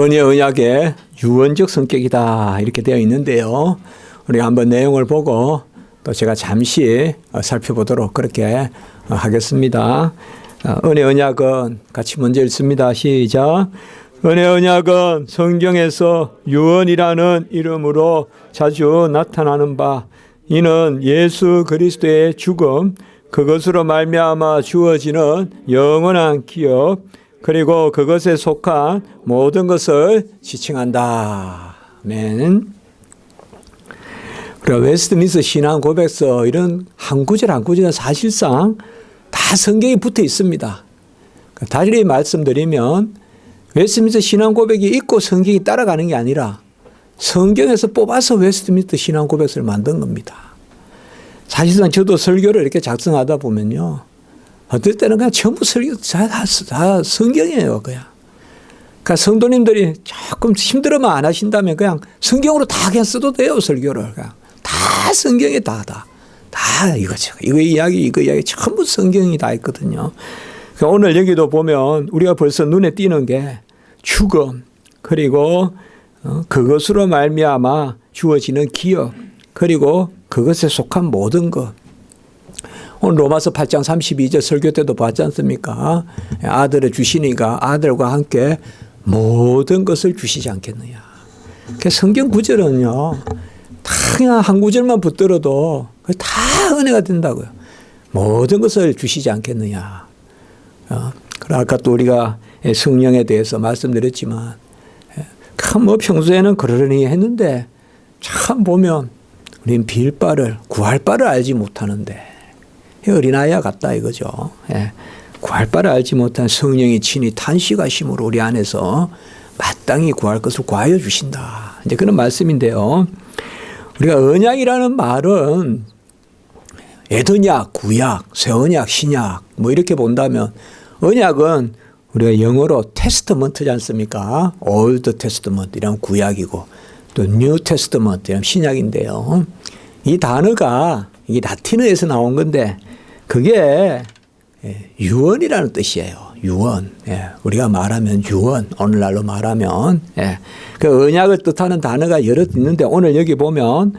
은혜 언약의 유언적 성격이다 이렇게 되어 있는데요. 우리가 한번 내용을 보고 또 제가 잠시 살펴보도록 그렇게 하겠습니다. 은혜 언약은 같이 먼저 읽습니다. 시작. 은혜 언약은 성경에서 유언이라는 이름으로 자주 나타나는 바, 이는 예수 그리스도의 죽음, 그것으로 말미암아 주어지는 영원한 기업, 그리고 그것에 속한 모든 것을 지칭한다. 아멘. 그리고 웨스트민스터 신앙 고백서 이런 한 구절 한 구절은 사실상 다 성경에 붙어 있습니다. 달리 말씀드리면 웨스트민스터 신앙 고백이 있고 성경이 따라가는 게 아니라 성경에서 뽑아서 웨스트민스터 신앙 고백서를 만든 겁니다. 사실상 저도 설교를 이렇게 작성하다 보면요, 어떨 때는 그냥 전부 설교 다 성경이에요, 그냥. 그러니까 성도님들이 조금 힘들어만 안 하신다면 그냥 성경으로 다 그냥 써도 돼요, 설교를. 그냥 다 성경에 다 이거죠. 이거 이야기 전부 성경이 다 있거든요. 그러니까 오늘 여기도 보면 우리가 벌써 눈에 띄는 게 죽음, 그리고 그것으로 말미암아 주어지는 기업, 그리고 그것에 속한 모든 것. 오늘 로마서 8장 32절 설교 때도 봤지 않습니까? 아들을 주시니까 아들과 함께 모든 것을 주시지 않겠느냐. 성경 구절은요, 다 그냥 한 구절만 붙들어도 다 은혜가 된다고요. 모든 것을 주시지 않겠느냐. 아까 또 우리가 성령에 대해서 말씀드렸지만, 뭐 평소에는 그러려니 했는데 참 보면 우리는 빌 바를, 구할 바를 알지 못하는데, 어린아이와 같다 이거죠. 구할 바를 알지 못한 성령이 친히 탄식하심으로 우리 안에서 마땅히 구할 것을 구하여 주신다. 이제 그런 말씀인데요. 우리가 언약이라는 말은 에드약, 구약, 새 언약, 신약 뭐 이렇게 본다면 언약은 우리가 영어로 테스트먼트지 않습니까? 올드 테스트먼트 이란 구약이고 또 뉴 테스트먼트 이란 신약인데요. 이 단어가 이게 라틴어에서 나온 건데 그게 유언이라는 뜻이에요. 유언. 우리가 말하면 유언, 오늘날로 말하면. 그 언약을 뜻하는 단어가 여러 있는데 오늘 여기 보면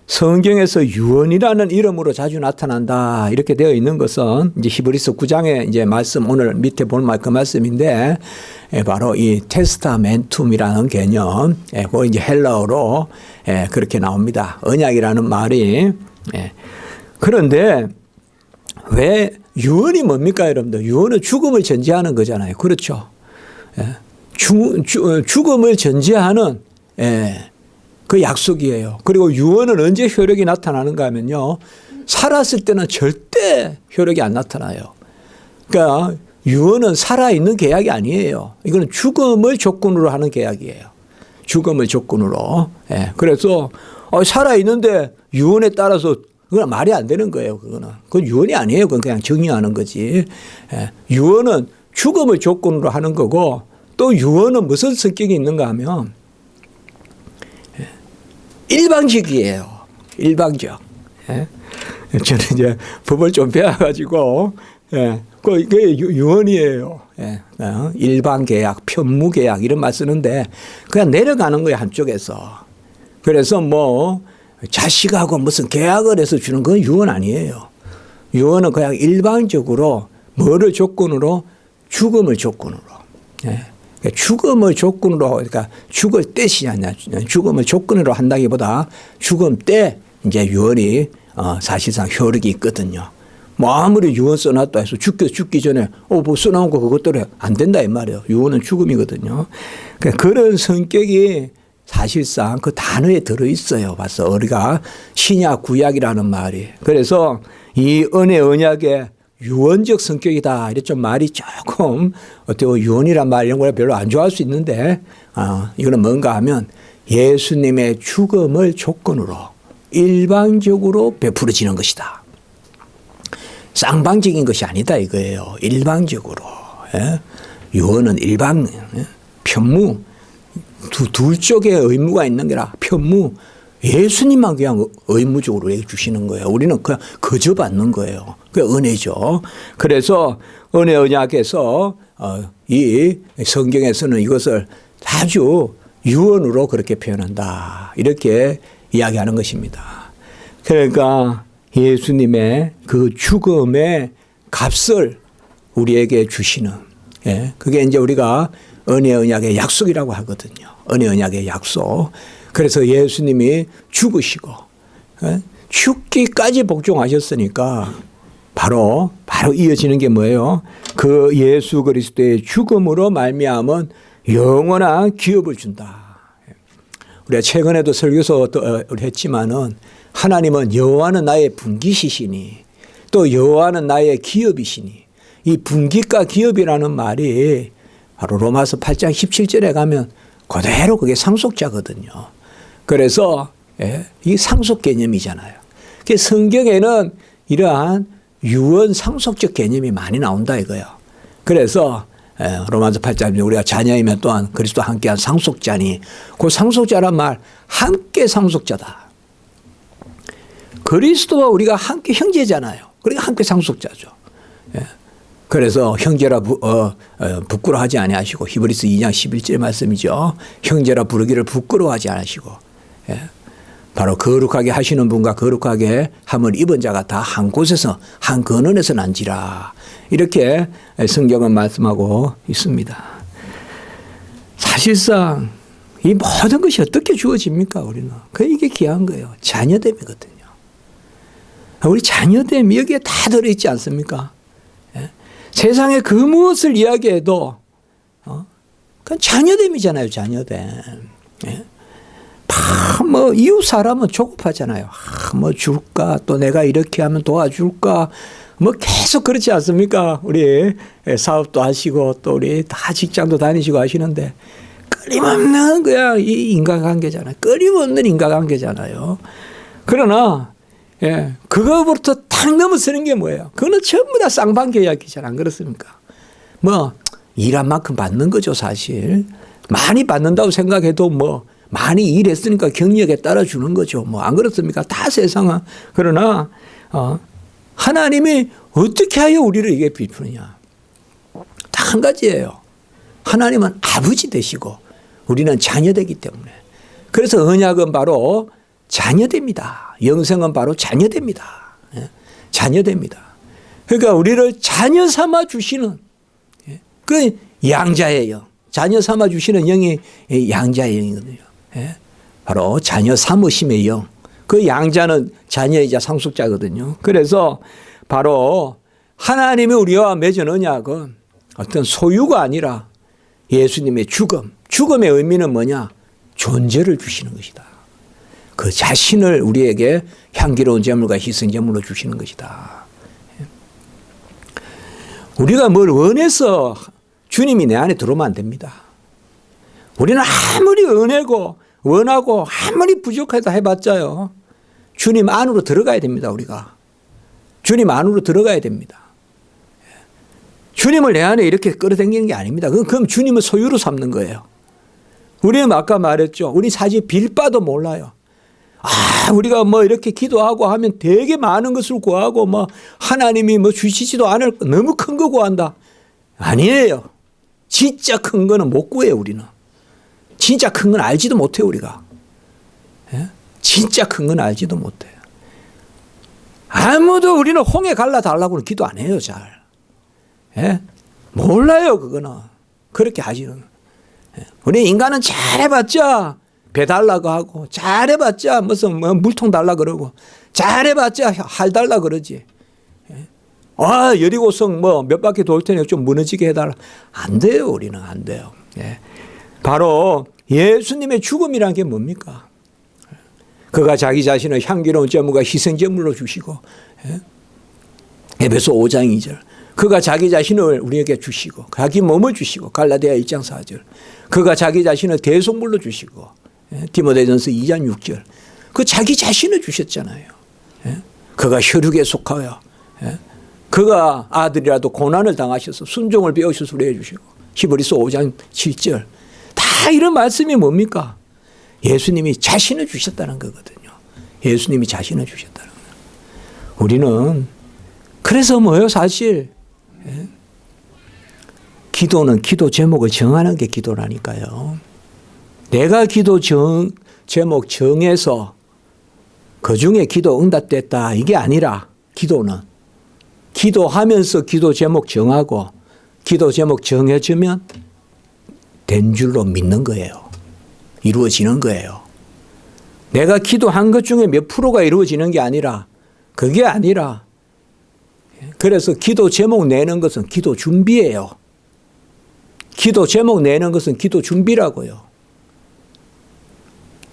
성경에서 유언이라는 이름으로 자주 나타난다 이렇게 되어 있는 것은 이제 히브리서 9장의 이제 말씀, 오늘 밑에 본 그 말씀인데 바로 이 테스타멘툼이라는 개념, 그거 이제 헬라어로 그렇게 나옵니다. 언약이라는 말이. 그런데 왜 유언이 뭡니까, 여러분들? 유언은 죽음을 전제하는 거잖아요. 그렇죠? 죽음을 전제하는 그 약속이에요. 그리고 유언은 언제 효력이 나타나는가 하면요, 살았을 때는 절대 효력이 안 나타나요. 그러니까 유언은 살아있는 계약이 아니에요. 이거는 죽음을 조건으로 하는 계약이에요. 죽음을 조건으로. 그래서 살아있는데 유언에 따라서 그건 말이 안 되는 거예요. 그건 유언이 아니에요. 그건 그냥 정의하는 거지. 유언은 죽음을 조건으로 하는 거고, 또 유언은 무슨 성격이 있는가 하면 일방적이에요. 일방적. 저는 이제 법을 좀 배워가지고, 그게 유언이에요. 일방계약, 편무계약 이런 말 쓰는데 그냥 내려가는 거예요, 한쪽에서. 그래서 뭐 자식하고 무슨 계약을 해서 주는 건 유언 아니에요. 유언은 그냥 일방적으로 뭐를 조건으로? 죽음을 조건으로. 죽음을 조건으로, 그러니까 죽을 때시 아니야. 죽음을 조건으로 한다기보다 죽음 때 이제 유언이 사실상 효력이 있거든요. 뭐 아무리 유언 써놨다 해서 죽기 전에 뭐 써놓은 거 그것대로 안 된다 이 말이에요. 유언은 죽음이거든요. 그러니까 그런 성격이 사실상 그 단어에 들어있어요. 봐서 우리가 신약 구약이라는 말이. 그래서 이 은혜 언약의 유언적 성격이다. 이래 좀 말이 조금 어떻게 유언이란 말 이런 걸 별로 안 좋아할 수 있는데 이거는 뭔가 하면 예수님의 죽음을 조건으로 일방적으로 베풀어지는 것이다. 쌍방적인 것이 아니다 이거예요. 일방적으로. 유언은 일방, 편무. 둘 쪽에 의무가 있는 게라 편무. 예수님만 그냥 의무적으로 주시는 거예요. 우리는 그냥 거저 받는 거예요. 그게 은혜죠. 그래서 은혜 언약에서 이 성경에서는 이것을 아주 유언으로 그렇게 표현한다. 이렇게 이야기하는 것입니다. 그러니까 예수님의 그 죽음의 값을 우리에게 주시는, 그게 이제 우리가 은혜 언약의 약속이라고 하거든요. 은혜 언약의 약속. 그래서 예수님이 죽으시고 죽기까지 복종하셨으니까 바로 이어지는 게 뭐예요? 그 예수 그리스도의 죽음으로 말미암은 영원한 기업을 준다. 우리가 최근에도 설교서 했지만은 하나님은 여호와는 나의 분깃이시니 또 여호와는 나의 기업이시니, 이 분깃과 기업이라는 말이 바로 로마서 8장 17절에 가면 그대로 그게 상속자거든요. 그래서 이 상속 개념이잖아요. 성경에는 이러한 유언 상속적 개념이 많이 나온다 이거예요. 그래서 로마서 8장 우리가 자녀이면 또한 그리스도와 함께한 상속자니, 그 상속자란 말 함께 상속자다. 그리스도와 우리가 함께 형제잖아요. 그러니까 함께 상속자죠. 그래서 형제라 부끄러워하지 아니하시고, 히브리서 2장 11절 말씀이죠. 형제라 부르기를 부끄러워하지 않으시고, 바로 거룩하게 하시는 분과 거룩하게 함을 입은 자가 다 한 곳에서 한 근원에서 난지라. 이렇게 성경은 말씀하고 있습니다. 사실상 이 모든 것이 어떻게 주어집니까, 우리는? 이게 귀한 거예요. 자녀됨이거든요. 우리 자녀됨 여기에 다 들어있지 않습니까? 세상에 그 무엇을 이야기해도 그건 자녀됨이잖아요. 자녀됨. 뭐 이웃 사람은 조급하잖아요. 뭐 줄까, 또 내가 이렇게 하면 도와줄까, 뭐 계속 그렇지 않습니까? 우리 사업도 하시고 또 우리 다 직장도 다니시고 하시는데 끊임없는 그냥 이 인간관계잖아요. 끊임없는 인간관계잖아요. 그러나 그거부터 탁 넘어서는 게 뭐예요? 그거는 전부 다 쌍방계약이잖아요. 안 그렇습니까? 뭐 일한 만큼 받는 거죠, 사실. 많이 받는다고 생각해도 뭐 많이 일했으니까 경력에 따라 주는 거죠. 뭐 안 그렇습니까? 다 세상은. 그러나 하나님이 어떻게 하여 우리를 이게 베푸느냐? 딱 한 가지예요. 하나님은 아버지 되시고 우리는 자녀되기 때문에. 그래서 언약은 바로 자녀됩니다. 영생은 바로 자녀됩니다. 자녀됩니다. 그러니까 우리를 자녀 삼아 주시는 그 양자의 영. 자녀 삼아 주시는 영이 양자의 영이거든요. 바로 자녀 삼으심의 영. 그 양자는 자녀이자 상속자거든요. 그래서 바로 하나님이 우리와 맺은 언약은 어떤 소유가 아니라 예수님의 죽음. 죽음의 의미는 뭐냐? 존재를 주시는 것이다. 그 자신을 우리에게 향기로운 제물과 희생제물로 주시는 것이다. 우리가 뭘 원해서 주님이 내 안에 들어오면 안 됩니다. 우리는 아무리 원하고 아무리 부족하다 해봤자요, 주님 안으로 들어가야 됩니다. 우리가 주님 안으로 들어가야 됩니다. 주님을 내 안에 이렇게 끌어당기는 게 아닙니다. 그럼 주님을 소유로 삼는 거예요. 우리는 아까 말했죠. 우리 사실 빌바도 몰라요. 우리가 뭐 이렇게 기도하고 하면 되게 많은 것을 구하고 뭐 하나님이 뭐 주시지도 않을 너무 큰 거 구한다. 아니에요. 진짜 큰 거는 못 구해요, 우리는. 진짜 큰 건 알지도 못해요, 우리가. 진짜 큰 건 알지도 못해요. 아무도 우리는 홍해 갈라달라고는 기도 안 해요, 잘. 몰라요, 그거는. 그렇게 하지는. 우리 인간은 잘해봤자 배 달라고 하고, 잘해봤자 무슨 물통 달라 그러고, 잘해봤자 할 달라 그러지. 여리고성 뭐 몇 바퀴 돌 테니 좀 무너지게 해달라. 안 돼요, 우리는 안 돼요. 바로 예수님의 죽음이란 게 뭡니까? 그가 자기 자신을 향기로운 제물과 희생제물로 주시고, 에베소 5장 2절. 그가 자기 자신을 우리에게 주시고, 자기 몸을 주시고, 갈라디아 1장 4절. 그가 자기 자신을 대속물로 주시고, 디모데전서 2장 6절. 그 자기 자신을 주셨잖아요. 그가 혈육에 속하여, 그가 아들이라도 고난을 당하셔서 순종을 배우셔서 우리에게 주시고, 히브리서 5장 7절. 다 이런 말씀이 뭡니까? 예수님이 자신을 주셨다는 거거든요. 예수님이 자신을 주셨다는 거예요. 우리는 그래서 뭐예요, 사실? 기도는 기도 제목을 정하는 게 기도라니까요. 내가 기도 제목 정해서 그 중에 기도 응답됐다 이게 아니라 기도는 기도하면서 기도 제목 정하고 기도 제목 정해주면 된 줄로 믿는 거예요. 이루어지는 거예요. 내가 기도한 것 중에 몇 프로가 이루어지는 게 아니라 그게 아니라 그래서 기도 제목 내는 것은 기도 준비예요. 기도 제목 내는 것은 기도 준비라고요.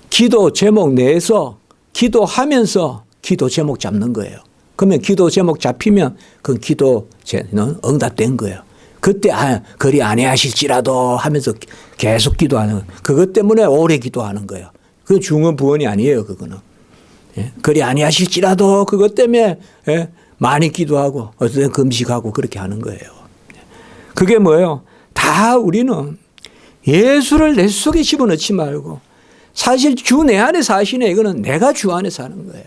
기도 제목 내서 기도하면서 기도 제목 잡는 거예요. 그러면 기도 제목 잡히면 그 기도는 응답된 거예요. 그때 그리 아니하실지라도 하면서 계속 기도하는 거예요. 그것 때문에 오래 기도하는 거예요. 그건 중언부언이 아니에요. 그거는. 그리 아니하실지라도 그것 때문에 많이 기도하고 어떤 금식하고 그렇게 하는 거예요. 그게 뭐예요? 다 우리는 예수를 내 속에 집어넣지 말고 사실 주 내 안에 사시네. 이거는 내가 주 안에 사는 거예요.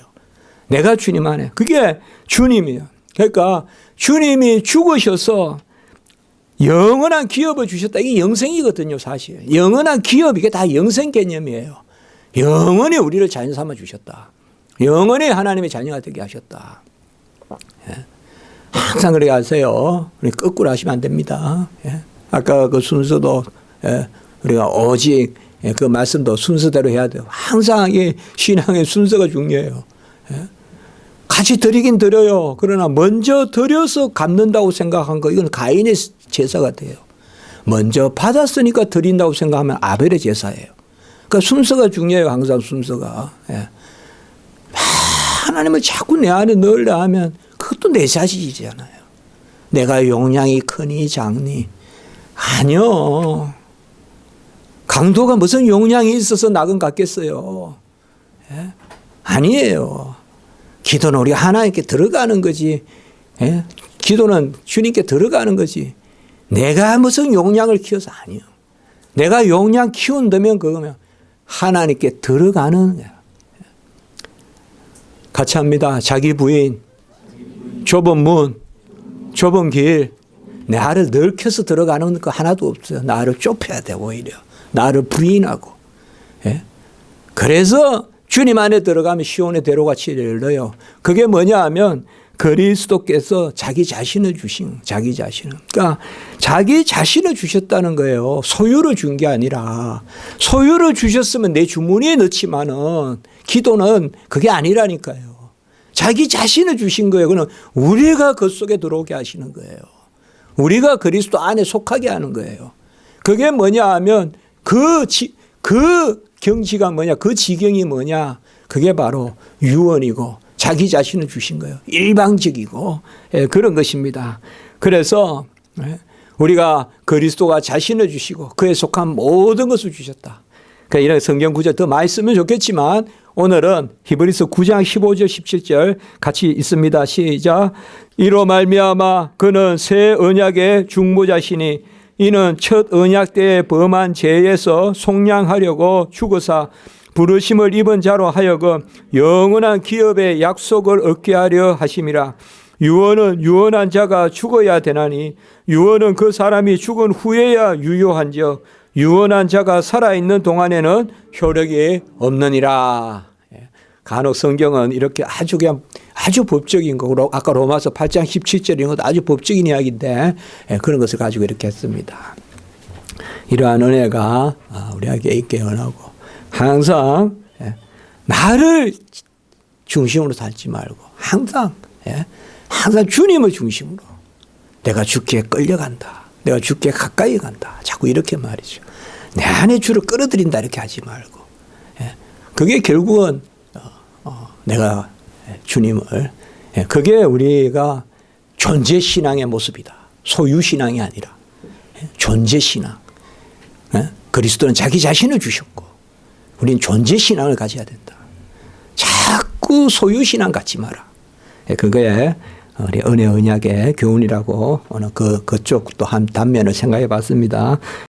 내가 주님 안에. 그게 주님이에요. 그러니까 주님이 죽으셔서 영원한 기업을 주셨다. 이게 영생이거든요, 사실. 영원한 기업, 이게 다 영생 개념이에요. 영원히 우리를 자녀 삼아 주셨다. 영원히 하나님의 자녀가 되게 하셨다. 항상 그렇게 하세요. 우리 거꾸로 하시면 안 됩니다. 아까 그 순서도 우리가 오직 그 말씀도 순서대로 해야 돼요. 항상 이 신앙의 순서가 중요해요. 같이 드리긴 드려요. 그러나 먼저 드려서 갚는다고 생각한 거 이건 가인의 제사가 돼요. 먼저 받았으니까 드린다고 생각하면 아벨의 제사예요. 그러니까 순서가 중요해요. 항상 순서가. 하나님을 자꾸 내 안에 넣으려 하면 그것도 내 자식이잖아요. 내가 용량이 크니 작니. 아니요. 강도가 무슨 용량이 있어서 낙은 같겠어요. 아니에요. 기도는 우리 하나님께 들어가는 거지. 기도는 주님께 들어가는 거지. 내가 무슨 용량을 키워서 아니요. 내가 용량 키운다면 그거면 하나님께 들어가는 거야. 같이 합니다. 자기 부인, 좁은 문, 좁은 길, 나를 넓혀서 들어가는 거 하나도 없어요. 나를 좁혀야 돼, 오히려. 나를 부인하고. 그래서 주님 안에 들어가면 시온의 대로같이 열려요. 그게 뭐냐 하면 그리스도께서 자기 자신을 주신, 자기 자신을. 그러니까 자기 자신을 주셨다는 거예요. 소유를 준 게 아니라. 소유를 주셨으면 내 주머니에 넣지만은 기도는 그게 아니라니까요. 자기 자신을 주신 거예요. 그는 우리가 그 속에 들어오게 하시는 거예요. 우리가 그리스도 안에 속하게 하는 거예요. 그게 뭐냐 하면 그 경지가 뭐냐, 그 지경이 뭐냐, 그게 바로 유언이고 자기 자신을 주신 거예요. 일방적이고 그런 것입니다. 그래서 우리가 그리스도가 자신을 주시고 그에 속한 모든 것을 주셨다. 그러니까 이런 성경 구절 더 많이 쓰면 좋겠지만 오늘은 히브리서 9장 15절 17절 같이 있습니다. 시작. 이로 말미암아 그는 새 언약의 중보자시니 이는 첫 언약 때에 범한 죄에서 속량하려고 죽으사 부르심을 입은 자로 하여금 영원한 기업의 약속을 얻게 하려 하심이라. 유언은 유언한 자가 죽어야 되나니 유언은 그 사람이 죽은 후에야 유효한즉 유언한 자가 살아있는 동안에는 효력이 없느니라. 간혹 성경은 이렇게 아주 법적인 거, 아까 로마서 8장 17절 이런 것도 아주 법적인 이야기인데 그런 것을 가지고 이렇게 했습니다. 이러한 은혜가 우리에게 있게 원하고 항상 나를 중심으로 살지 말고 항상 주님을 중심으로 내가 주께 끌려간다. 내가 주께 가까이 간다. 자꾸 이렇게 말이죠. 내 안에 주를 끌어들인다 이렇게 하지 말고 그게 결국은 내가 주님을 그게 우리가 존재신앙의 모습이다. 소유신앙이 아니라 존재신앙. 그리스도는 자기 자신을 주셨고 우리는 존재신앙을 가져야 된다. 자꾸 소유신앙 갖지 마라. 그게 우리 은혜 언약의 교훈이라고 오늘 그쪽도 한 단면을 생각해 봤습니다.